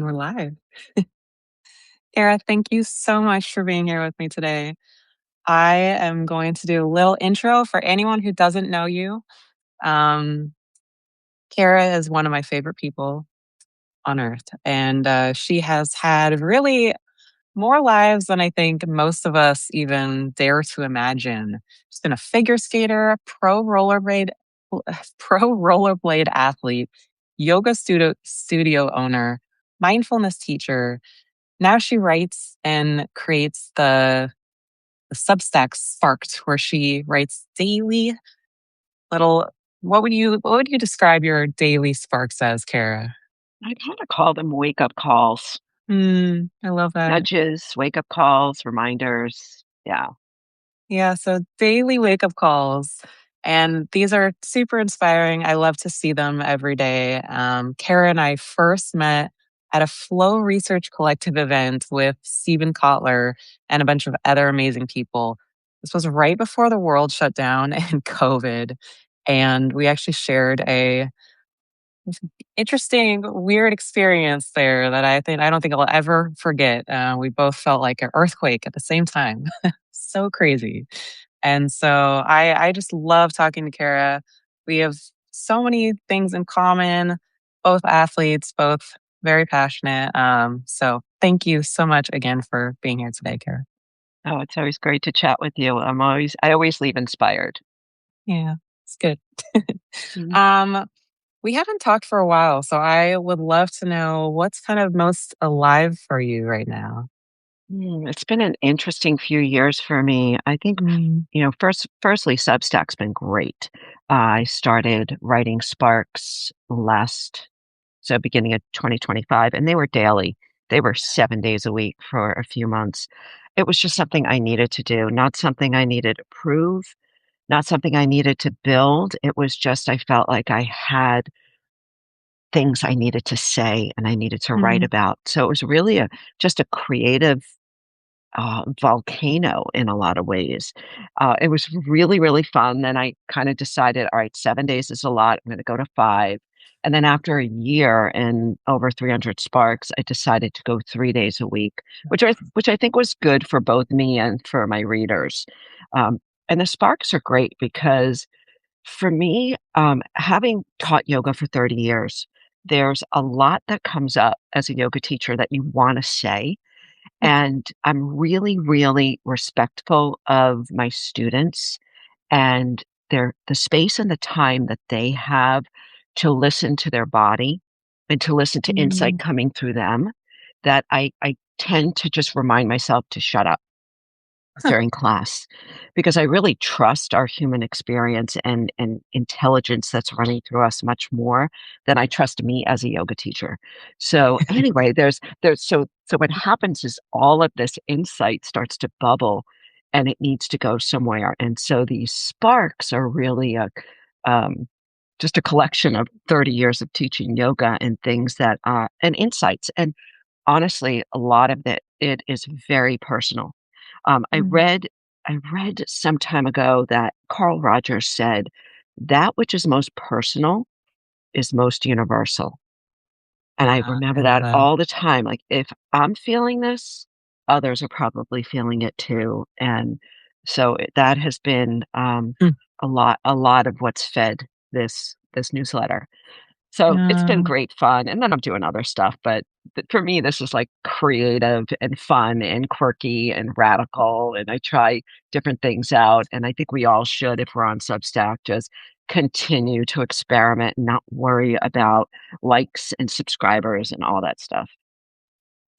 we're live. Cara, thank you so much for being here with me today. I am going to do a little intro for anyone who doesn't know you. Um, Cara is one of my favorite people on earth, and she has had really more lives than I think most of us even dare to imagine. She's been a figure skater, pro rollerblade athlete, yoga studio owner, mindfulness teacher. Now she writes and creates the Substack Sparked, where she writes daily little. What would you describe your daily sparks as, Cara? I kinda call them wake-up calls, I love that. nudges, wake-up calls, reminders. Yeah. Yeah, so daily wake up calls. And these are super inspiring. I love to see them every day. Kara and I first met at a Flow Research Collective event with Stephen Kotler and a bunch of other amazing people. This was right before the world shut down and COVID. And we actually shared a interesting, weird experience there that I don't think I'll ever forget. We both felt like an earthquake at the same time. So crazy. And so I just love talking to Kara. We have so many things in common, both athletes, both very passionate. So thank you so much again for being here today, Kara. Oh, it's always great to chat with you. I always leave inspired. Yeah, it's good. Mhm. um, we haven't talked for a while, so I would love to know what's kind of most alive for you right now. It's been an interesting few years for me. I think, Mm, firstly, Substack's been great. I started writing Sparks beginning of 2025, and they were daily. They were 7 days a week for a few months. It was just something I needed to do, not something I needed to prove, not something I needed to build. It was just I felt like I had things I needed to say and I needed to write mm, about. So it was really a just a creative volcano in a lot of ways. It was really, really fun. Then I kind of decided, all right, 7 days is a lot. I'm going to go to five. And then after a year and over 300 sparks, I decided to go 3 days a week, which I think was good for both me and for my readers. Um, and the sparks are great because for me, having taught yoga for 30 years, there's a lot that comes up as a yoga teacher that you want to say, and I'm really, really respectful of my students and the space and the time that they have to listen to their body and to listen to insight mm, coming through them, that I tend to just remind myself to shut up huh, during class because I really trust our human experience and intelligence that's running through us much more than I trust me as a yoga teacher. So anyway, so what happens is all of this insight starts to bubble and it needs to go somewhere. And so these sparks are really a um, just a collection of 30 years of teaching yoga and things that and insights. And honestly, a lot of it is very personal. Um, I mm. read I read some time ago that Carl Rogers said, "That which is most personal is most universal." And I Yeah, remember I love that that. all the time. Like, if I'm feeling this, others are probably feeling it too. And so that has been Mm. a lot of what's fed this newsletter. So it's been Yeah. great fun, and then I'm doing other stuff, but for me, this is, like, creative and fun and quirky and radical, and I try different things out, and I think we all should, if we're on Substack, just continue to experiment and not worry about likes and subscribers and all that stuff.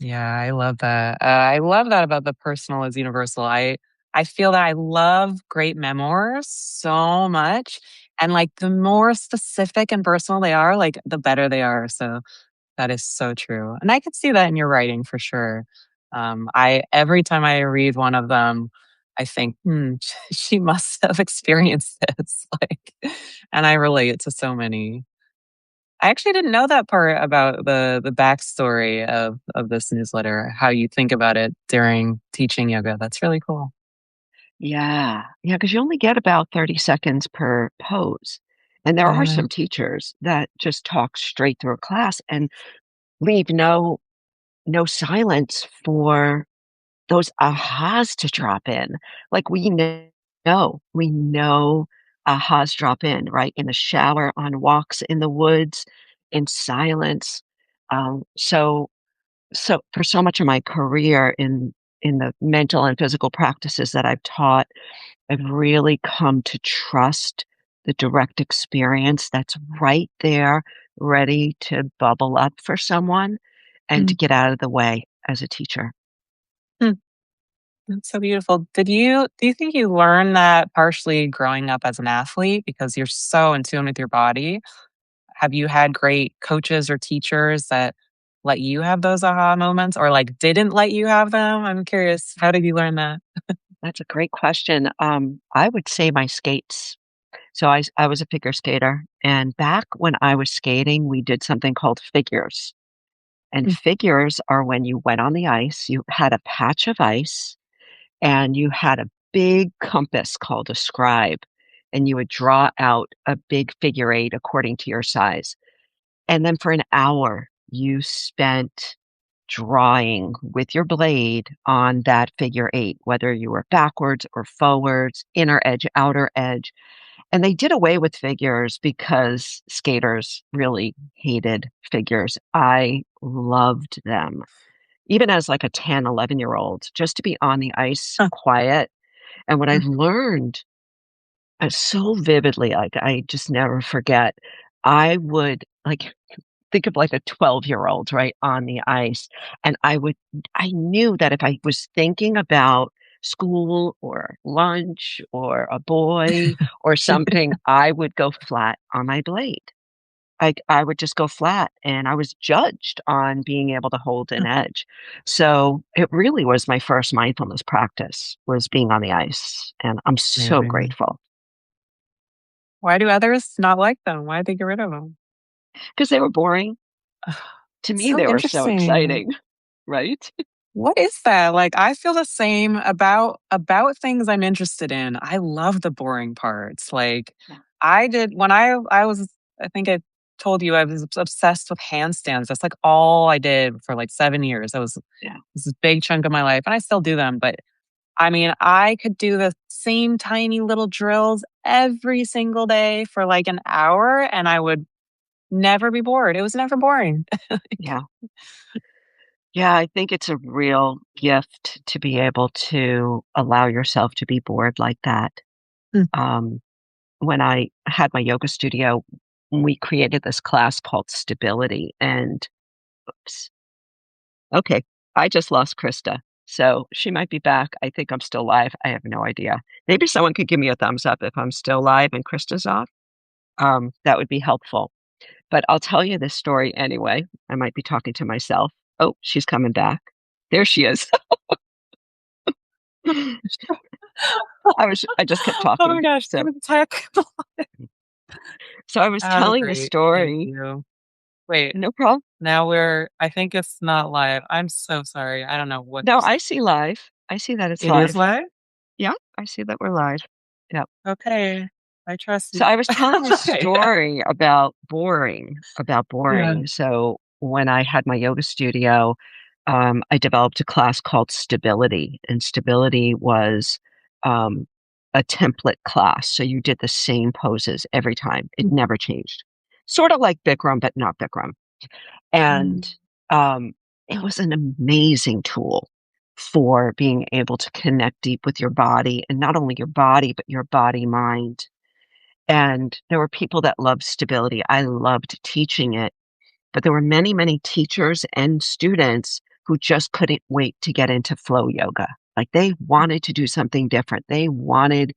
Yeah, I love that. I love that about the personal is universal. I feel that I love great memoirs so much, and like the more specific and personal they are, like the better they are. So that is so true, and I could see that in your writing for sure. I every time I read one of them, I think, she must have experienced this, like, and I relate to so many. I actually didn't know that part about the backstory of this newsletter, how you think about it during teaching yoga. That's really cool. Yeah. Yeah, because you only get about 30 seconds per pose, and there are Yeah. some teachers that just talk straight through a class and leave no no silence for those ahas to drop in. Like we know ahas drop in, right? In the shower, on walks in the woods, in silence. So for so much of my career in the mental and physical practices that I've taught, I've really come to trust the direct experience that's right there, ready to bubble up for someone and to Mm, get out of the way as a teacher. mm, that's so beautiful. Do you think you learned that partially growing up as an athlete because you're so in tune with your body? Have you had great coaches or teachers that let you have those aha moments or like didn't let you have them? I'm curious, how did you learn that? That's a great question. I would say my skates. So I was a figure skater, and back when I was skating, we did something called figures. And Mm, figures are when you went on the ice, you had a patch of ice, and you had a big compass called a scribe, and you would draw out a big figure eight according to your size. And then for an hour, you spent drawing with your blade on that figure eight, whether you were backwards or forwards, inner edge, outer edge. And they did away with figures because skaters really hated figures. I loved them. Even as like a 10, 11-year old, just to be on the ice huh, quiet. And what I mm, learned so vividly, like I just never forget, I would like think of like a 12-year-old, right, on the ice. And I knew that if I was thinking about school or lunch or a boy or something, I would go flat on my blade. I would just go flat and I was judged on being able to hold an edge. So it really was my first mindfulness practice was being on the ice. And I'm so amazing. grateful Why do others not like them? Why did they get rid of them? because they were boring. To me, So they were so interesting. exciting, right? What is that? Like, I feel the same about things I'm interested in. I love the boring parts. Like, Yeah. I did when I was I think I told you I was obsessed with handstands. That's like all I did for like 7 years. That was Yeah. this is a big chunk of my life, and I still do them. But I mean, I could do the same tiny little drills every single day for like an hour, and I would never be bored. It was never boring. Yeah. Yeah, I think it's a real gift to be able to allow yourself to be bored like that. Mm, Um, when I had my yoga studio, we created this class called Stability. And oops, okay, I just lost Krista. So she might be back. I think I'm still live. I have no idea. Maybe someone could give me a thumbs up if I'm still live and Krista's off. That would be helpful. But I'll tell you this story anyway. I might be talking to myself. Oh, she's coming back. There she is. I just kept oh my talking. gosh, So give it tech. so I was Oh, telling the great. Thank story. you. Wait, No problem. now I think it's not live. I'm so sorry. I don't know No, what's I see live. I see that it's it is live. live? Yeah, I see that we're live. Yeah. Okay. I trust So you. I was telling this Okay. story about Yeah. boring. So when I had my yoga studio, I developed a class called Stability, and Stability was um, a template class. So you did the same poses every time. It Mm, never changed. Sort of like Bikram, but not Bikram. And mm, um, it was an amazing tool for being able to connect deep with your body and not only your body, but your body mind. And there were people that loved stability. I loved teaching it, but there were many, many teachers and students who just couldn't wait to get into flow yoga. Like they wanted to do something different. They wanted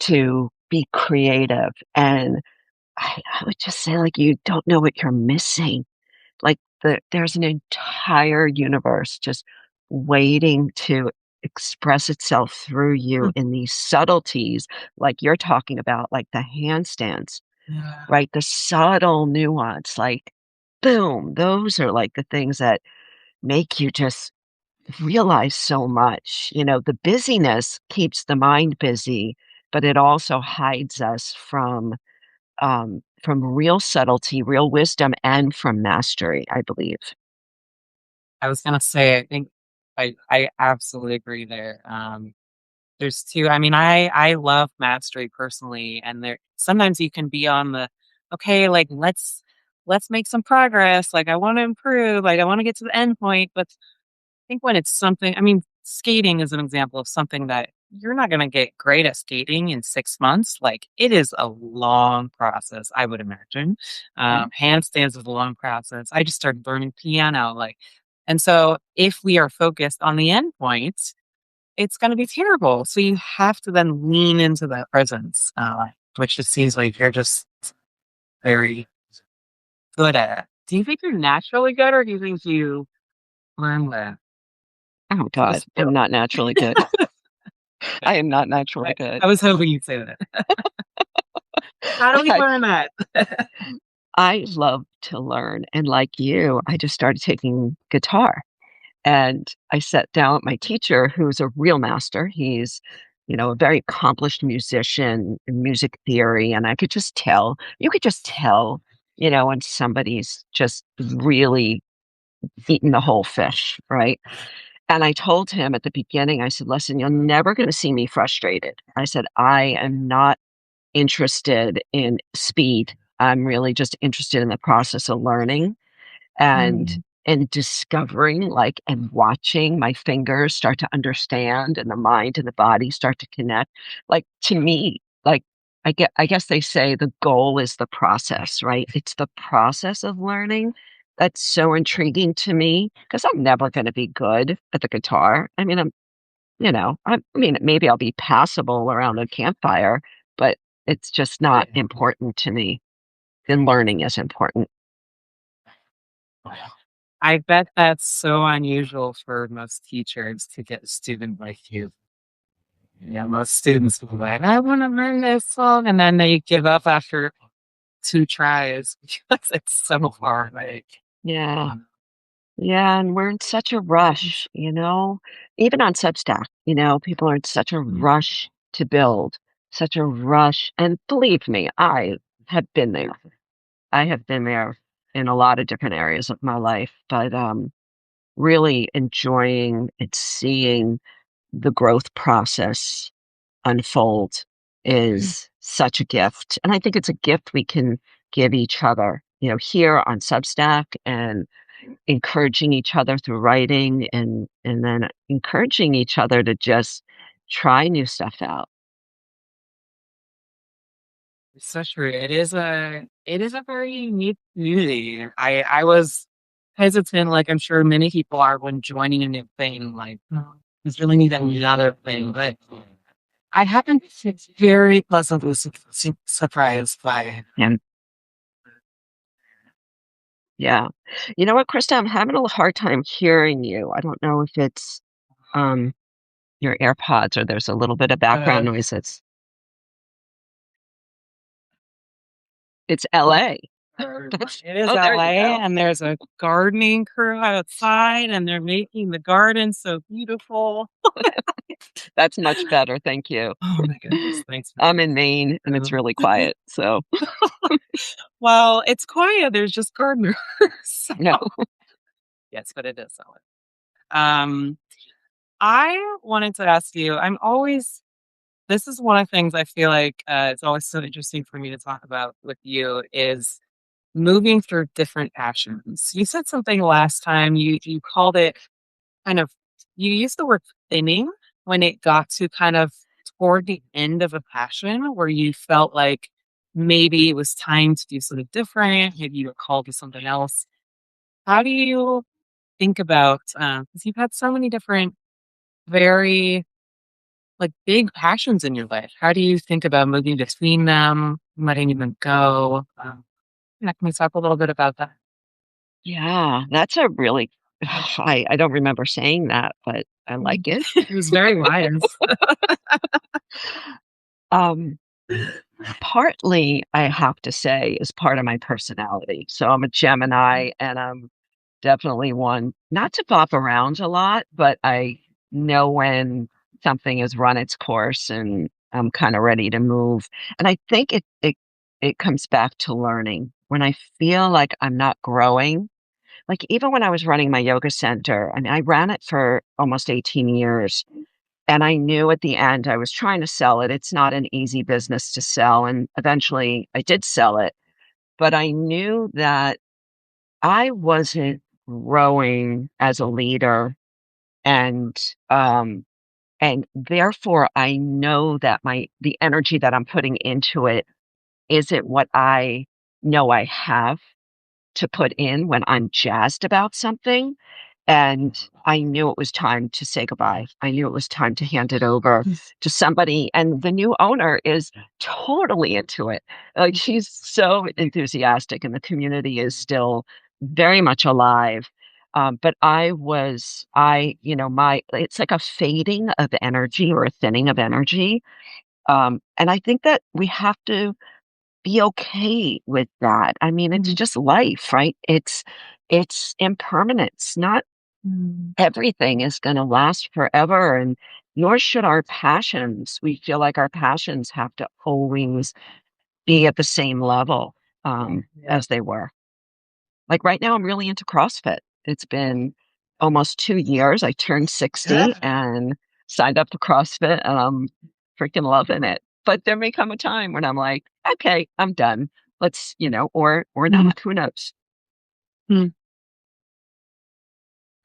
to be creative. And I would just say, like, you don't know what you're missing. Like there's an entire universe just waiting to express itself through you mm. in these subtleties, like you're talking about, like the handstands, Yeah. right? The subtle nuance, like boom, those are like the things that make you just realize so much. You know, the busyness keeps the mind busy, but it also hides us from real subtlety, real wisdom, and from mastery, I believe. I was gonna say, I think I absolutely agree there. There's two. I mean, I love mastery personally, and there sometimes you can be on the okay, like let's make some progress. Like I want to improve. Like I want to get to the end point. But I think when it's something, I mean, skating is an example of something that you're not going to get great at skating in 6 months. Like it is a long process, I would imagine. Right. Handstands is a long process. I just started learning piano, like, and so if we are focused on the end point, it's going to be terrible. So you have to then lean into that presence, which just seems like you're just very good at. Do you think you're naturally good, or do you think you learn that? Oh It's a God, I'm skill. not naturally good. I am not naturally I, good. I was hoping you'd say that. How do we I, learn that? I love to learn. And like you, I just started taking guitar. And I sat down with my teacher, who's a real master. He's, a very accomplished musician in music theory. And I could just tell, you could just tell, when somebody's just really eaten the whole fish, right? And I told him at the beginning, I said, listen, you're never going to see me frustrated. I said, I am not interested in speed. I'm really just interested in the process of learning and Mm. and discovering and watching my fingers start to understand and the mind and the body start to connect. To me, I guess they say the goal is the process, right? It's the process of learning that's so intriguing to me because I'm never going to be good at the guitar. I mean, I mean, maybe I'll be passable around a campfire, but it's just not important to me. And learning is important. I bet that's so unusual for most teachers to get a student like you. Yeah, most students will be like, I want to learn this song, and then they give up after two tries because it's so hard. Like, Yeah. Yeah, and we're in such a rush, even on Substack, people are in such a rush to build, such a rush. And believe me, I have been there. I have been there in a lot of different areas of my life, but really enjoying and seeing the growth process unfold is such a gift. And I think it's a gift we can give each other, here on Substack and encouraging each other through writing and then encouraging each other to just try new stuff out. it's so true. It is a very unique community. I was hesitant, like I'm sure many people are when joining a new thing, like "Oh, this really need another thing. But I happen to be very pleasantly surprised by And yeah. You know what, Krista? I'm having a hard time hearing you. I don't know if it's um your AirPods or there's a little bit of background noises. It's LA. it is Oh, there you LA, go. and there's a gardening crew outside, and they're making the garden so beautiful. That's much better. Thank you. Oh my goodness, thanks for I'm in Maine and it's really quiet. So, well, it's quiet. There's just gardeners. So, no. yes, but it is LA. Um, I wanted to ask you, this is one of the things I feel like it's always so interesting for me to talk about with you is moving through different passions. You said something last time, you called it kind of, you used the word thinning when it got to kind of toward the end of a passion where you felt like maybe it was time to do something different, maybe you were called to something else. How do you think about, because you've had so many different, very like big passions in your life. How do you think about moving between them, letting them go? Yeah, can we talk a little bit about that? Yeah, that's a really, I don't remember saying that, but I like it. It was very wise. Um, Partly, I have to say, is part of my personality. So I'm a Gemini and I'm definitely one not to bop around a lot, but I know when something has run its course and I'm kind of ready to move. And I think it comes back to learning. When I feel like I'm not growing, like even when I was running my yoga center, I mean, I ran it for almost 18 years. And I knew at the end I was trying to sell it. It's not an easy business to sell. And eventually I did sell it. But I knew that I wasn't growing as a leader. And um, and therefore I know that the energy that I'm putting into it isn't what I know I have to put in when I'm jazzed about something. And I knew it was time to say goodbye. I knew it was time to hand it over to somebody. And the new owner is totally into it. Like she's so enthusiastic, and the community is still very much alive. But it's like a fading of energy or a thinning of energy. And I think that we have to be okay with that. I mean, it's just life, right? It's impermanence. Not Mm. everything is going to last forever, and nor should our passions. We feel like our passions have to always be at the same level as they were. Like right now, I'm really into CrossFit. It's been almost 2 years. I turned 60 and signed up for CrossFit, and I'm freaking loving it. But there may come a time when I'm like, okay, I'm done. Let's, or Mm. not. Who knows? Mm.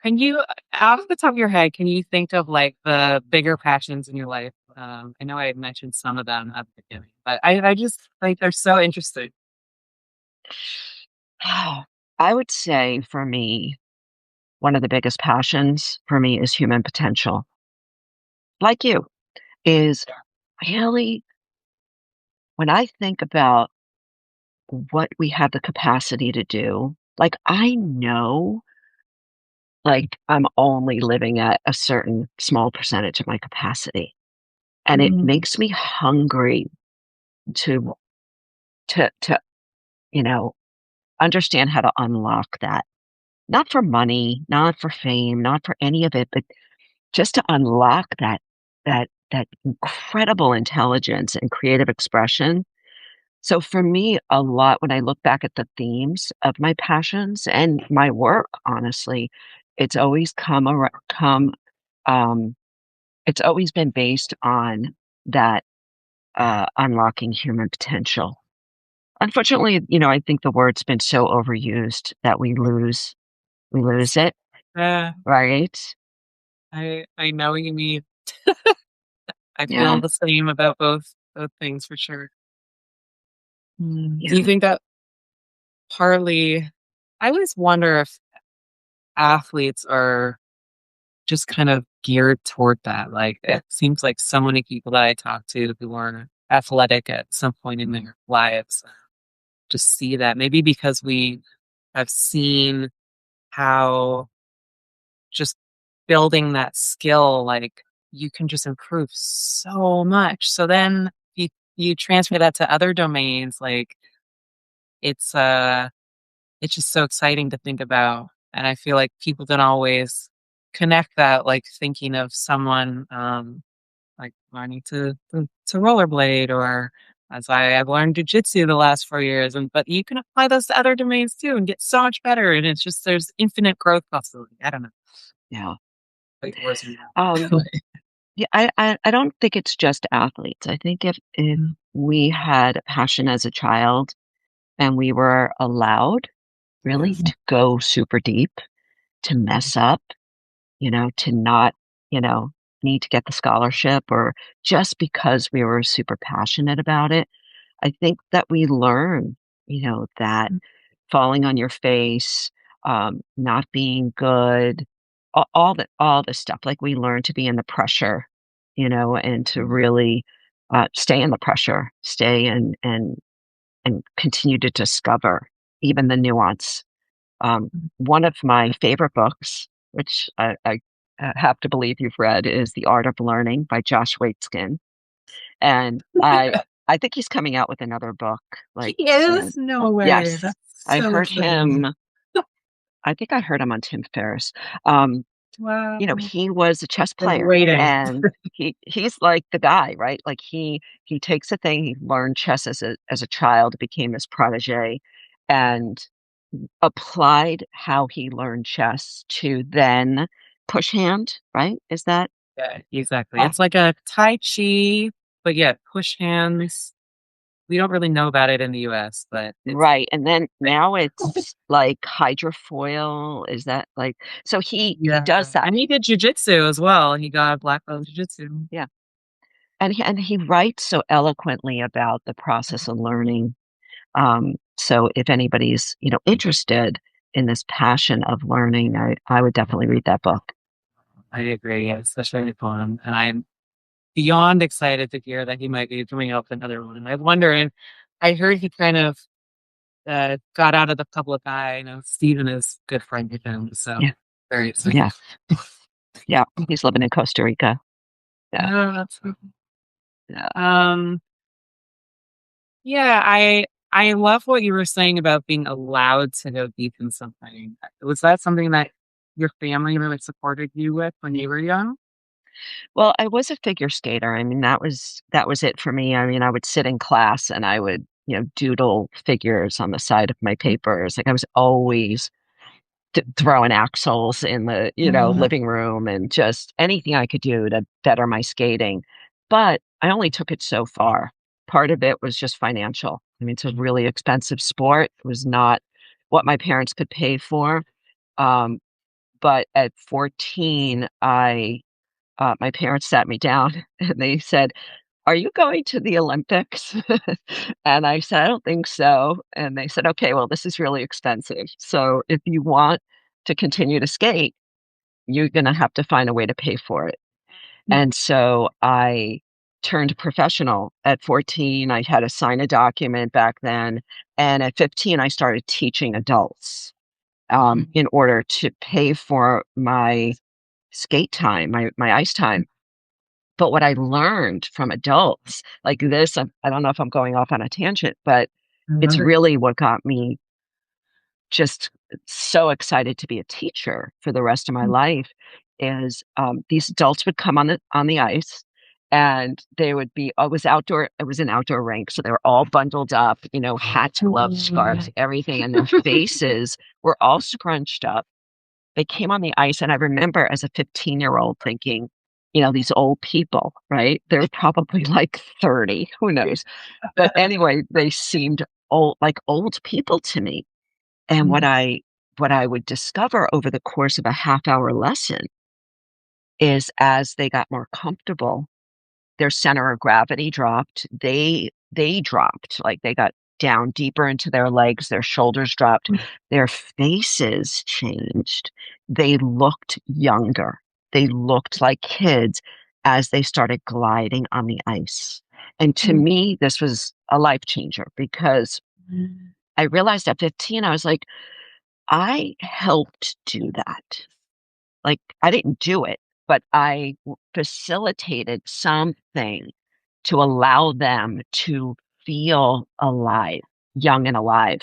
Can you, out of the top of your head, can you think of like the bigger passions in your life? I know I had mentioned some of them at the beginning, but I just like they're so interesting. I would say for me, one of the biggest passions for me is human potential. Like you, is really when I think about what we have the capacity to do, like I know like I'm only living at a certain small percentage of my capacity. And it Mm. makes me hungry to to you know understand how to unlock that. Not for money, not for fame, not for any of it, but just to unlock that incredible intelligence and creative expression. So for me, a lot when I look back at the themes of my passions and my work, honestly, it's always um, it's always been based on that unlocking human potential. Unfortunately, I think the word's been so overused that we lose it, Yeah, right? I know what you mean. I Yeah, feel the same about both things for sure. Do you yeah, think that partly? I always wonder if athletes are just kind of geared toward that. Like it seems like so many people that I talk to who are athletic at some point in their lives just see that maybe because we have seen how just building that skill, like you can just improve so much. So then you transfer that to other domains, like it's uh it's just so exciting to think about. And I feel like people don't always connect that, like thinking of someone like learning to rollerblade or I've learned jujitsu the last 4 years, and but you can apply those to other domains too and get so much better. And it's just there's infinite growth possibility. I don't know. yeah. Like words are Um, not. yeah, I don't think it's just athletes. I think if Mm, we had a passion as a child and we were allowed really yes. to go super deep, to mess up, to not, you know, need to get the scholarship or just because we were super passionate about it. I think that we learn, that Mm, falling on your face, not being good, all this stuff. Like we learn to be in the pressure, and to mm, really stay in the pressure, stay and continue to discover even the nuance. mm. One of my favorite books, which I have to believe you've read, is The Art of Learning by Josh Waitzkin, and I think he's coming out with another book, like, He is? soon. No way. Yes. That's I so heard exciting. him I think I heard him on Tim Ferriss. Um, Wow. he was a chess Been player, waiting. and he's like the guy, right? Like, he takes a thing he learned chess as a child, became his protege, and applied how he learned chess to then push hand, right? Is that? Yeah, exactly. Oh, It's like a Tai Chi, but yeah, push hands. We don't really know about it in the US, but it's right. And then now it's like hydrofoil. Is that like, so he yeah. does that. And he did jujitsu as well. He got a black belt in jujitsu. Yeah. And he writes so eloquently about the process of learning. So if anybody's, interested in this passion of learning, I would definitely read that book. I agree. Yeah, especially fun. And I'm beyond excited to hear that he might be coming up with another one. And I wonder, and I heard he kind of got out of the public eye. You know, Steven is good friend with him, so Yeah. very excited. Yeah. Yeah. He's living in Costa Rica. Yeah. Oh, that's Yeah. um yeah, I love what you were saying about being allowed to go deep in something. Was that something that your family really supported you with when you were young? Well, I was a figure skater. I mean, that was it for me. I mean, I would sit in class and I would, doodle figures on the side of my papers. Like I was always throwing axles in the, Mhm. living room and just anything I could do to better my skating. But I only took it so far. Part of it was just financial. I mean, it's a really expensive sport. It was not what my parents could pay for. Um, but at 14, my parents sat me down and they said, "Are you going to the Olympics?" And I said, "I don't think so." And they said, "Okay, well, this is really expensive. So if you want to continue to skate, you're going to have to find a way to pay for it." And so I turned professional at 14. I had to sign a document back then. And at 15, I started teaching adults in order to pay for my skate time, my ice time. But what I learned from adults like this, I don't know if I'm going off on a tangent, but it's really what got me just so excited to be a teacher for the rest of my life is these adults would come on the ice and they would be it was an outdoor rink, so they were all bundled up, hats, gloves, scarves, everything, and their faces were all scrunched up. They came on the ice, and I remember as a 15-year-old thinking, these old people, right? They're probably like 30, who knows? But anyway, they seemed old people to me. And what I would discover over the course of a half-hour lesson is as they got more comfortable, their center of gravity dropped. They dropped, like they got down deeper into their legs, their shoulders dropped, their faces changed. They looked younger. They looked like kids as they started gliding on the ice. And to me, this was a life changer because I realized at 15, I was like, I helped do that. Like, I didn't do it, but facilitated something to allow them to feel alive, young and alive.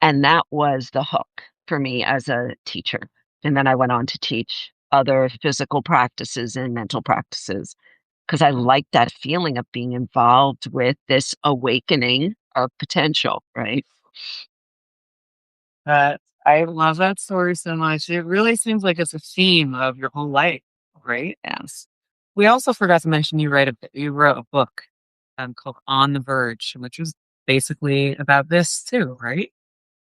And that was the hook for me as a teacher. And then I went on to teach other physical practices and mental practices because I liked that feeling of being involved with this awakening of potential, right? I love that story so much. It really seems like it's a theme of your whole life, right? Yes. We also forgot to mention you wrote a book called On the Verge, which was basically about this too, right?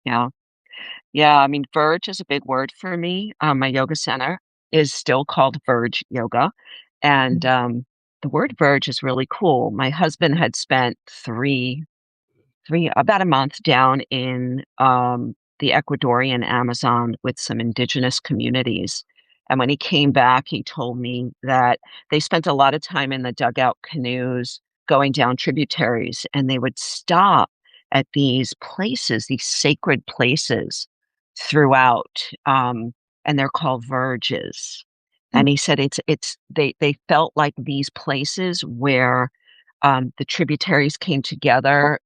Yeah. Yeah, I mean, Verge is a big word for me. My yoga center is still called Verge Yoga. And the word Verge is really cool. My husband had spent about a month down in the Ecuadorian Amazon with some indigenous communities. And when he came back, he told me that they spent a lot of time in the dugout canoes going down tributaries, and they would stop at these places, these sacred places throughout, and they're called verges. And he said they felt like these places where the tributaries came together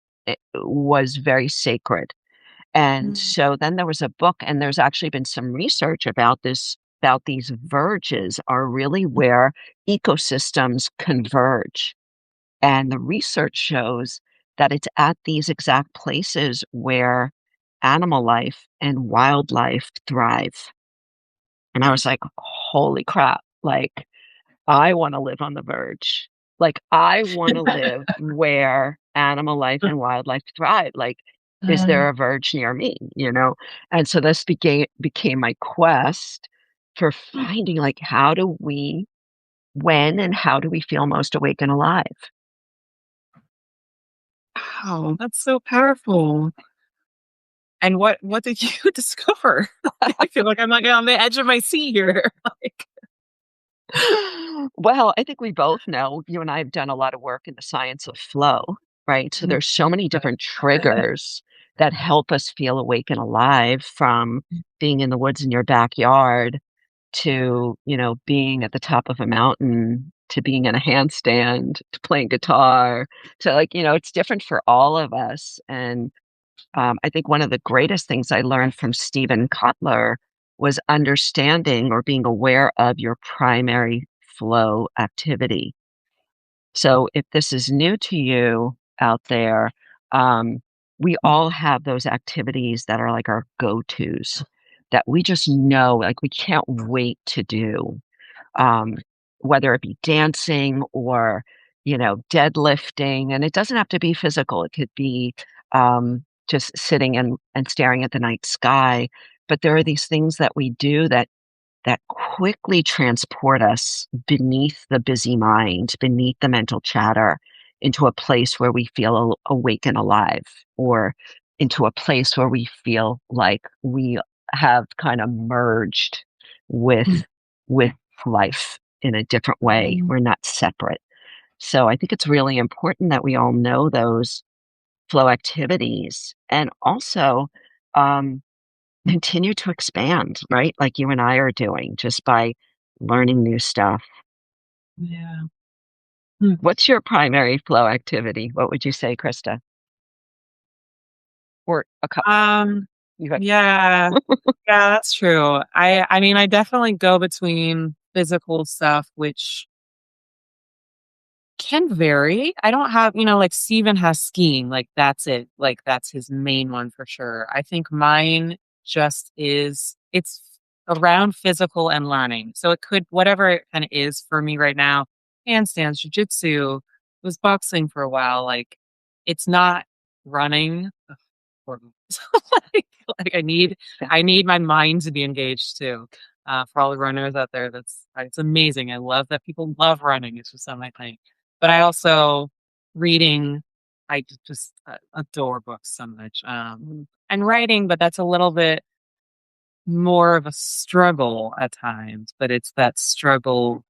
was very sacred. And so then there was a book, and there's actually been some research about this, about these verges are really where ecosystems converge. And the research shows that it's at these exact places where animal life and wildlife thrive. And I was like, holy crap. Like, I want to live on the verge. Like, I want to live where animal life and wildlife thrive. Like, is there a verge near me? And so this became my quest for finding like how do we when and how do we feel most awake and alive? Wow, that's so powerful. And what did you discover? I feel like I'm like on the edge of my seat here. Like, Well, I think we both know, you and I have done a lot of work in the science of flow, right? So there's so many different triggers that help us feel awake and alive, from being in the woods in your backyard to, being at the top of a mountain, to being in a handstand, to playing guitar, to like, it's different for all of us. And I think one of the greatest things I learned from Stephen Kotler was understanding or being aware of your primary flow activity. So if this is new to you out there, um, we all have those activities that are like our go-tos that we just know, like we can't wait to do, um, whether it be dancing or, deadlifting. And it doesn't have to be physical. It could be just sitting and staring at the night sky. But there are these things that we do that quickly transport us beneath the busy mind, beneath the mental chatter, into a place where we feel awake and alive, or into a place where we feel like we have kind of merged with with life in a different way. We're not separate. So I think it's really important that we all know those flow activities, and also um, continue to expand, right? Like you and I are doing, just by learning new stuff. yeah. Hmm. What's your primary flow activity? What would you say, Krista? Or a couple? Um, You got, yeah. Yeah, that's true. I mean, I definitely go between physical stuff, which can vary. I don't have, like Steven has skiing, like that's it. Like that's his main one for sure. I think mine just is it's around physical and learning. So it could whatever it kind of is for me right now, handstands, jujitsu, was boxing for a while. Like it's not running. Important. like, like yeah, I need my mind to be engaged too. For all the runners out there, it's amazing. I love that people love running. It's just not my thing. But I also reading. Just adore books so much. And writing, but that's a little bit more of a struggle at times. But it's that struggle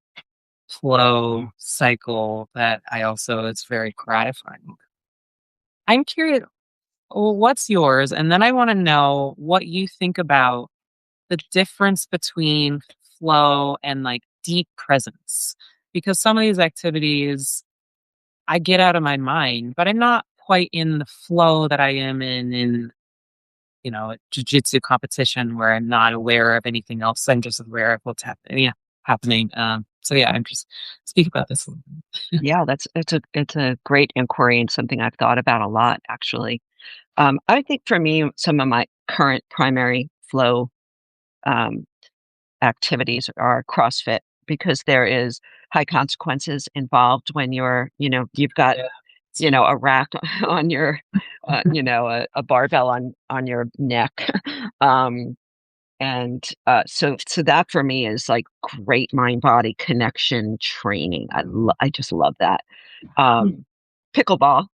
flow cycle that I also it's very gratifying. I'm curious. Well, what's yours? And then I want to know what you think about the difference between flow and like deep presence. Because some of these activities I get out of my mind, but I'm not quite in the flow that I am in, a jujitsu competition where I'm not aware of anything else. I'm just aware of what's happening. Yeah, happening. So yeah, I'm just speak about this a little bit. yeah, it's a great inquiry and something I've thought about a lot, actually. I think for me, some of my current primary flow um, activities are CrossFit, because there is high consequences involved when you've got, Yeah. a rack on your, a barbell on your neck. Um, and so that for me is like great mind body connection training. I just love that. Um, Pickleball,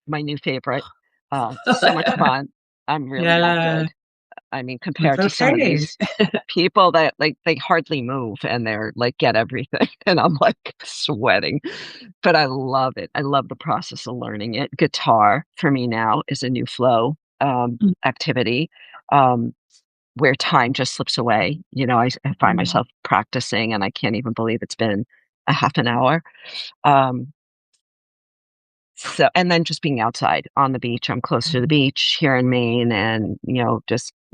my new favorite. So much fun. I'm really not Yeah. good. I mean, It's compared to some of okay. these people that like they hardly move and they're like get everything, and I'm like sweating. But I love it. I love the process of learning it. Guitar for me now is a new flow activity, um, where time just slips away. I find myself practicing and I can't even believe it's been a half an hour. Um, so, and then just being outside on the beach. I'm close to the beach here in Maine, and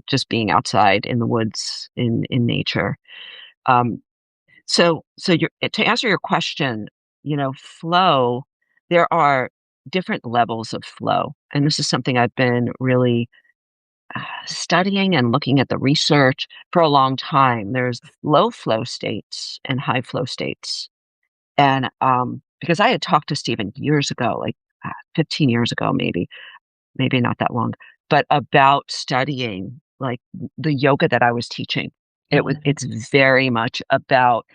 just being outside in the woods in nature. Um, so to answer your question, flow. There are different levels of flow, and this is something I've been really studying and looking at the research for a long time. There's low flow states and high flow states. And because I had talked to Stephen years ago, like 15 years ago, maybe not that long, but about studying like the yoga that I was teaching. It's very much about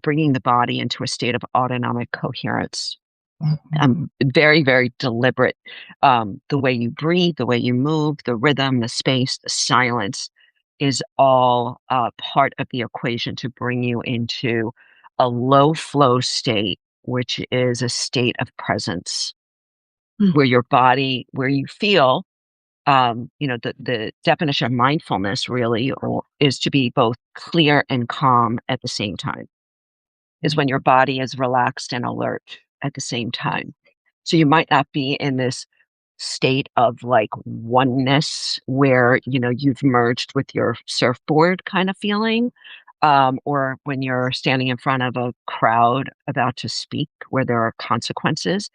bringing the body into a state of autonomic coherence. Very, very deliberate. The way you breathe, the way you move, the rhythm, the space, the silence is all part of the equation to bring you into a low flow state, which is a state of presence Mm. where your body, where you feel, the definition of mindfulness really is to be both clear and calm at the same time, is when your body is relaxed and alert at the same time. So you might not be in this state of like oneness where, you've merged with your surfboard kind of feeling. Or when you're standing in front of a crowd about to speak where there are consequences,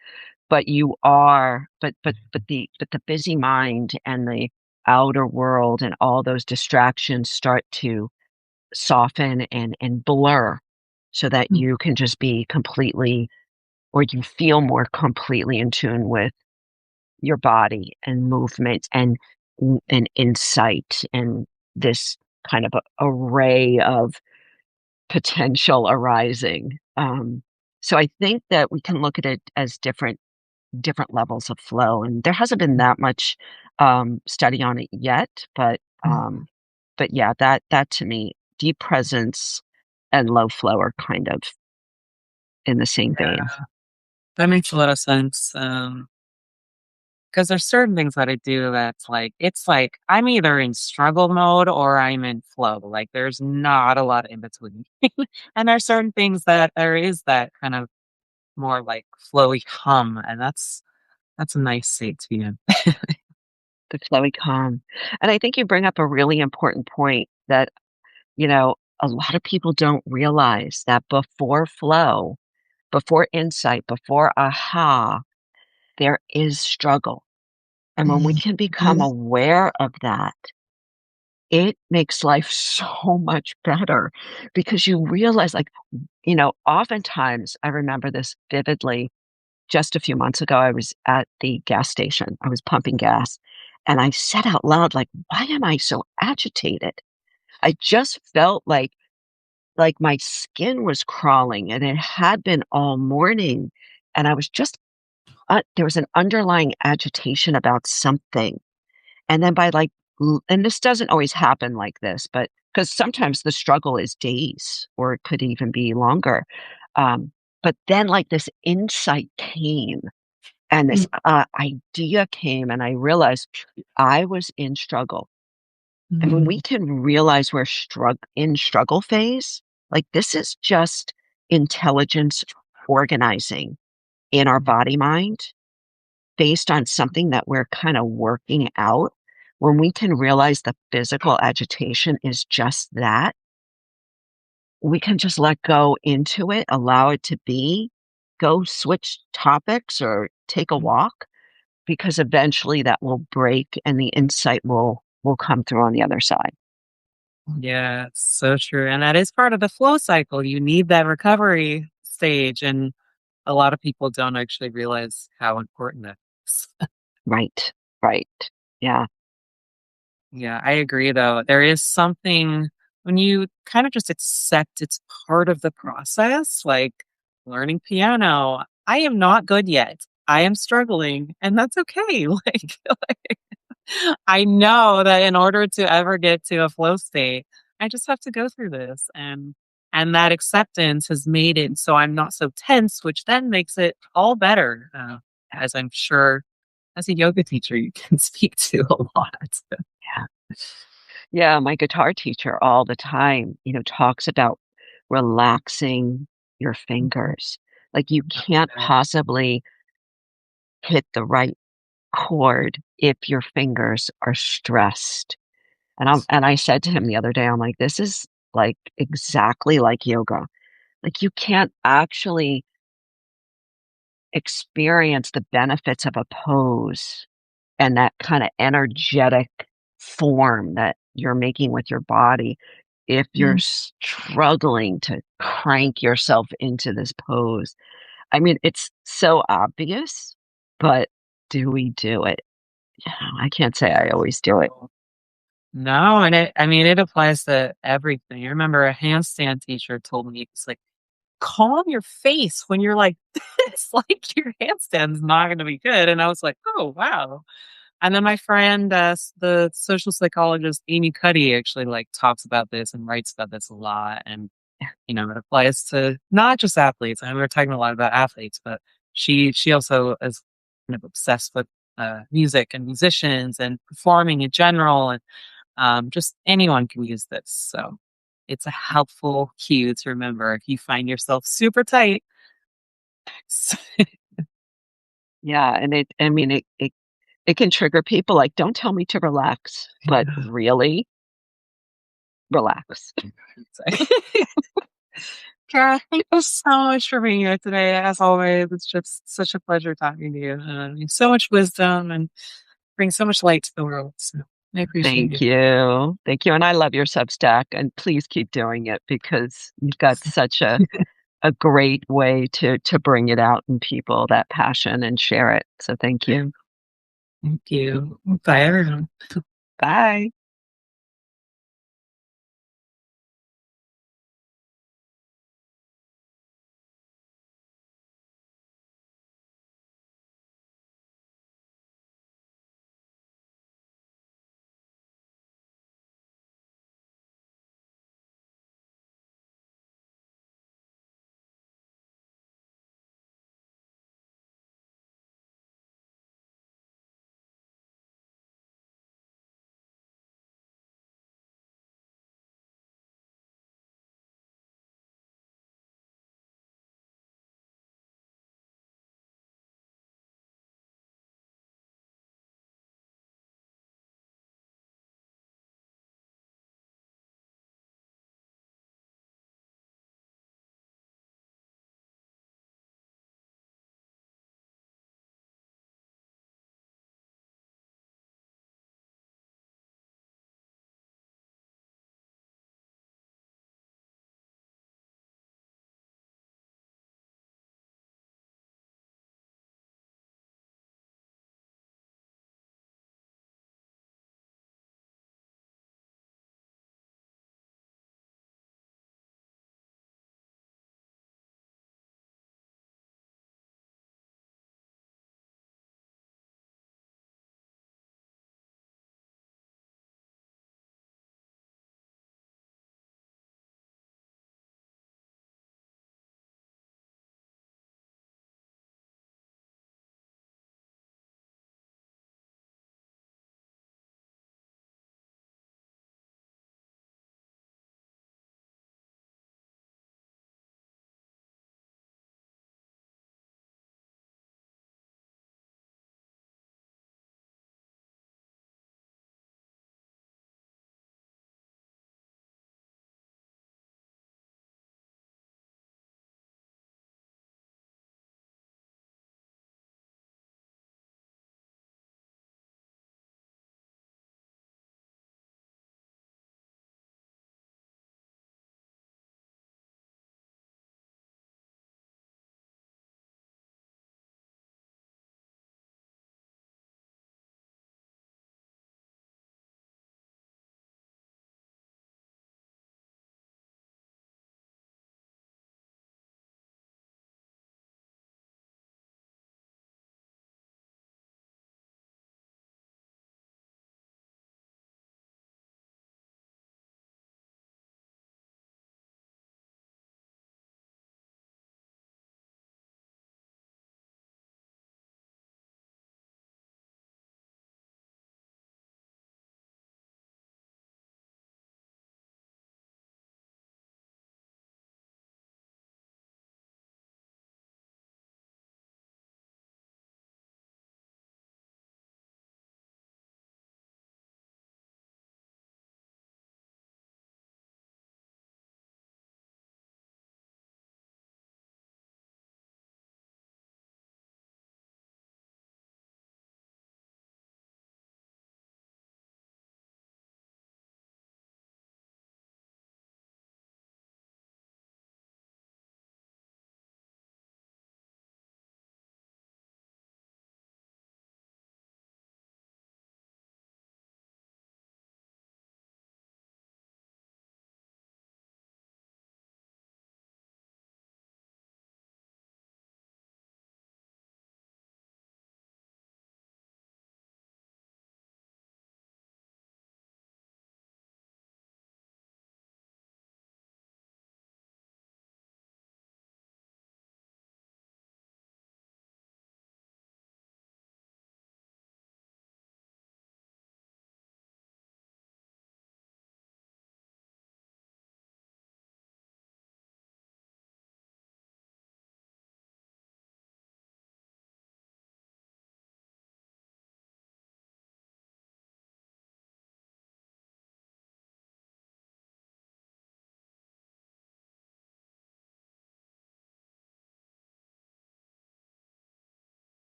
but you are, but the busy mind and the outer world and all those distractions start to soften and blur so that you can just be completely, or you feel more completely in tune with your body and movement and insight and this kind of array of potential arising. So I think that we can look at it as different levels of flow, and there hasn't been that much study on it yet, but yeah, that to me, deep presence and low flow are kind of in the same vein. That makes a lot of sense. Because there's certain things that I do that's like, it's like I'm either in struggle mode or I'm in flow. Like there's not a lot in between. And there's certain things that there is that kind of more like flowy hum. And that's a nice state to be in. The flowy calm. And I think you bring up a really important point that, a lot of people don't realize that before flow, before insight, before aha, there is struggle. And when we can become aware of that, it makes life so much better because you realize, like, oftentimes I remember this vividly. Just a few months ago, I was at the gas station. I was pumping gas and I said out loud, like, why am I so agitated? I just felt like my skin was crawling and it had been all morning. And I was just, there was an underlying agitation about something. And then by like, and this doesn't always happen like this, but because sometimes the struggle is days or it could even be longer. Um, but then like this insight came and this idea came, and I realized I was in struggle. And when we can realize we're in struggle phase, like this is just intelligence organizing in our body mind based on something that we're kind of working out. When we can realize the physical agitation is just that, we can just let go into it, allow it to be, go switch topics or take a walk, because eventually that will break and the insight will come through on the other side. Yeah, it's so true. And that is part of the flow cycle. You need that recovery stage. And a lot of people don't actually realize how important that is. Right. Right. Yeah. Yeah, I agree though. There is something when you kind of just accept it's part of the process, like learning piano. I am not good yet. I am struggling, and that's okay. Like I know that in order to ever get to a flow state, I just have to go through this and that acceptance has made it so I'm not so tense, which then makes it all better. As I'm sure as a yoga teacher you can speak to a lot. Yeah. Yeah. My guitar teacher all the time, talks about relaxing your fingers. Like you can't possibly hit the right chord if your fingers are stressed. And I said to him the other day, I'm like, this is like exactly like yoga. Like you can't actually experience the benefits of a pose and that kind of energetic form that you're making with your body, if you're Mhm. struggling to crank yourself into this pose. I mean, it's so obvious, but do we do it? Yeah, I can't say I always do it. No, and I mean, it applies to everything. I remember a handstand teacher told me, it's like, calm your face when you're like this, like your handstand's not going to be good. And I was like, oh, wow. And then my friend, the social psychologist Amy Cuddy, actually like talks about this and writes about this a lot. And it applies to not just athletes. I mean, we're talking a lot about athletes, but she also is kind of obsessed with music and musicians and performing in general, and just anyone can use this. So it's a helpful cue to remember if you find yourself super tight. Yeah, and I mean, it can trigger people like, "Don't tell me to relax," but Yeah. really, relax. Cara, thank you so much for being here today. As always, it's just such a pleasure talking to you. You have so much wisdom and bring so much light to the world. So I appreciate Thank you. you. Thank you, and I love your Substack, and please keep doing it because you've got such a great way to bring it out in people, that passion, and share it. So thank you. Thank you. Bye, everyone. Bye.